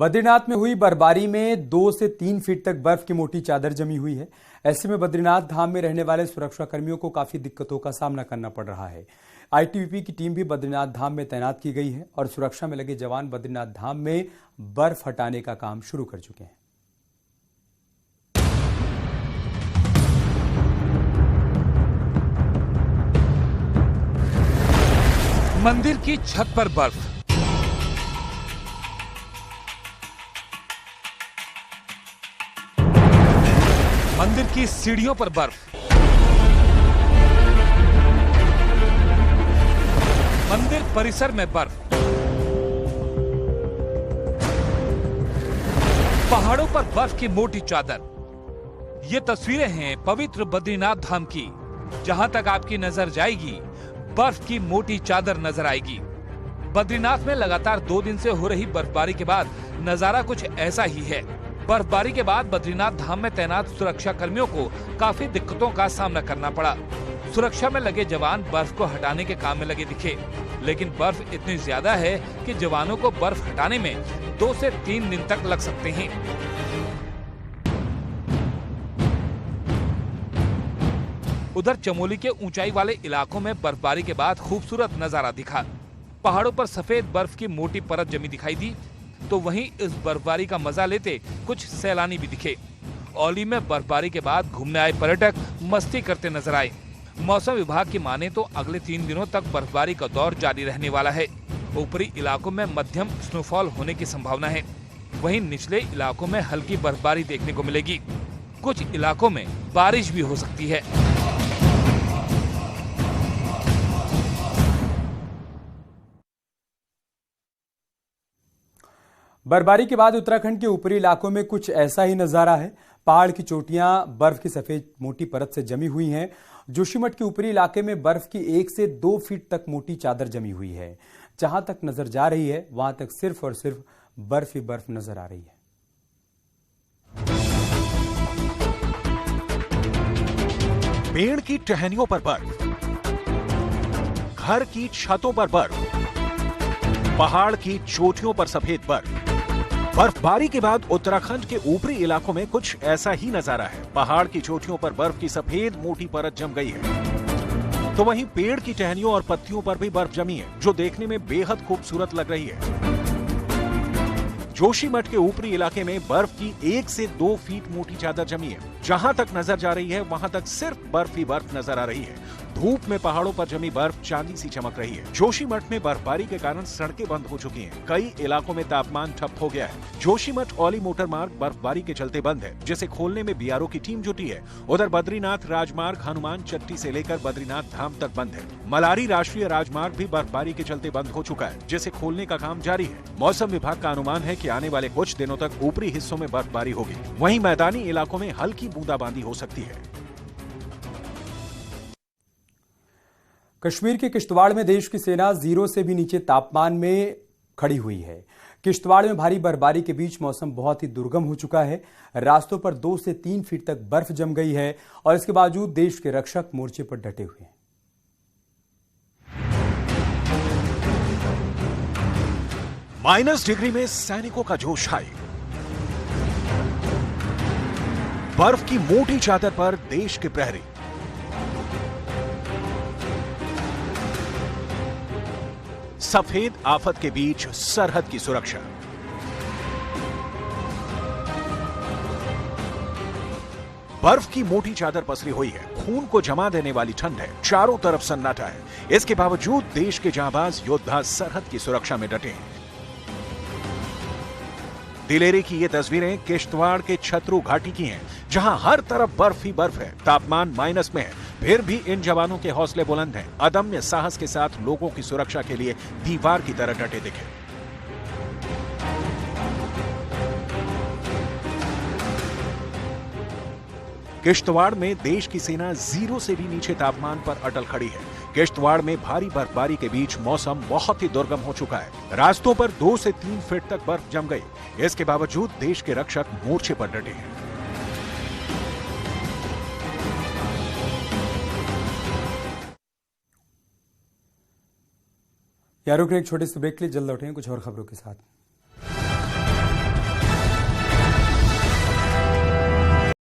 बद्रीनाथ में हुई बर्फबारी में 2 से 3 फीट तक बर्फ की मोटी चादर जमी हुई है। ऐसे में बद्रीनाथ धाम में रहने वाले सुरक्षा कर्मियों को काफी दिक्कतों का सामना करना पड़ रहा है। आईटीबीपी की टीम भी बद्रीनाथ धाम में तैनात की गई है और सुरक्षा में लगे जवान बद्रीनाथ धाम में बर्फ हटाने का काम शुरू कर चुके हैं। मंदिर की छत पर बर्फ, मंदिर की सीढ़ियों पर बर्फ, मंदिर परिसर में बर्फ, पहाड़ों पर बर्फ की मोटी चादर। ये तस्वीरें हैं पवित्र बद्रीनाथ धाम की, जहां तक आपकी नजर जाएगी बर्फ की मोटी चादर नजर आएगी। बद्रीनाथ में लगातार 2 दिन से हो रही बर्फबारी के बाद नजारा कुछ ऐसा ही है। बर्फबारी के बाद बद्रीनाथ धाम में तैनात सुरक्षा कर्मियों को काफी दिक्कतों का सामना करना पड़ा। सुरक्षा में लगे जवान बर्फ को हटाने के काम में लगे दिखे, लेकिन बर्फ इतनी ज्यादा है कि जवानों को बर्फ हटाने में 2 से 3 दिन तक लग सकते हैं। उधर चमोली के ऊंचाई वाले इलाकों में बर्फबारी के बाद खूबसूरत नजारा दिखा। पहाड़ों पर सफेद बर्फ की मोटी परत जमी दिखाई दी, तो वहीं इस बर्फबारी का मजा लेते कुछ सैलानी भी दिखे। औली में बर्फबारी के बाद घूमने आए पर्यटक मस्ती करते नजर आए। मौसम विभाग की माने तो अगले 3 दिनों तक बर्फबारी का दौर जारी रहने वाला है। ऊपरी इलाकों में मध्यम स्नोफॉल होने की संभावना है, वहीं निचले इलाकों में हल्की बर्फबारी देखने को मिलेगी। कुछ इलाकों में बारिश भी हो सकती है। बर्फबारी के बाद उत्तराखंड के ऊपरी इलाकों में कुछ ऐसा ही नजारा है। पहाड़ की चोटियां बर्फ की सफेद मोटी परत से जमी हुई हैं। जोशीमठ के ऊपरी इलाके में बर्फ की 1 से 2 फीट तक मोटी चादर जमी हुई है। जहां तक नजर जा रही है वहां तक सिर्फ और सिर्फ बर्फ ही बर्फ नजर आ रही है। पेड़ की टहनियों पर बर्फ, घर की छतों पर बर्फ, पहाड़ की चोटियों पर सफेद बर्फ। बर्फबारी के बाद उत्तराखंड के ऊपरी इलाकों में कुछ ऐसा ही नजारा है। पहाड़ की चोटियों पर बर्फ की सफेद मोटी परत जम गई है, तो वहीं पेड़ की टहनियों और पत्तियों पर भी बर्फ जमी है, जो देखने में बेहद खूबसूरत लग रही है। जोशीमठ के ऊपरी इलाके में बर्फ की 1 से 2 फीट मोटी चादर जमी है। जहां तक नजर जा रही है वहां तक सिर्फ बर्फ ही बर्फ नजर आ रही है। धूप में पहाड़ों पर जमी बर्फ चांदी सी चमक रही है। जोशीमठ में बर्फबारी के कारण सड़कें बंद हो चुकी हैं। कई इलाकों में तापमान ठप हो गया है। जोशीमठ औली मोटर मार्ग बर्फबारी के चलते बंद है, जिसे खोलने में बीआरओ की टीम जुटी है। उधर बद्रीनाथ राजमार्ग हनुमान चट्टी से लेकर बद्रीनाथ धाम तक बंद है। मलारी राष्ट्रीय राजमार्ग भी बर्फबारी के चलते बंद हो चुका है, जिसे खोलने का काम जारी है। मौसम विभाग का अनुमान है कि आने वाले कुछ दिनों तक ऊपरी हिस्सों में बर्फबारी होगी, वहीं मैदानी इलाकों में हल्की बूंदाबांदी हो सकती है। कश्मीर के किश्तवाड़ में देश की सेना 0 से भी नीचे तापमान में खड़ी हुई है। किश्तवाड़ में भारी बर्फबारी के बीच मौसम बहुत ही दुर्गम हो चुका है। रास्तों पर 2 से 3 फीट तक बर्फ जम गई है और इसके बावजूद देश के रक्षक मोर्चे पर डटे हुए हैं। माइनस डिग्री में सैनिकों का जोश हाई। बर्फ की मोटी चादर पर देश के प्रहरी। सफेद आफत के बीच सरहद की सुरक्षा। बर्फ की मोटी चादर पसरी हुई है। खून को जमा देने वाली ठंड है। चारों तरफ सन्नाटा है। इसके बावजूद देश के जांबाज योद्धा सरहद की सुरक्षा में डटे हैं। दिलेरी की ये तस्वीरें किश्तवाड़ के छतरू घाटी की हैं, जहां हर तरफ बर्फ ही बर्फ है। तापमान माइनस में है, फिर भी इन जवानों के हौसले बुलंद हैं। अदम्य साहस के साथ लोगों की सुरक्षा के लिए दीवार की तरह डटे दिखे। किश्तवाड़ में देश की सेना 0 से भी नीचे तापमान पर अटल खड़ी है। किश्तवाड़ में भारी बर्फबारी के बीच मौसम बहुत ही दुर्गम हो चुका है। रास्तों पर 2 से 3 फीट तक बर्फ जम गई। इसके बावजूद देश के रक्षक मोर्चे पर डटे हैं। यारों के एक छोटे से ब्रेक के लिए जल्द लौटेंगे कुछ और खबरों के साथ।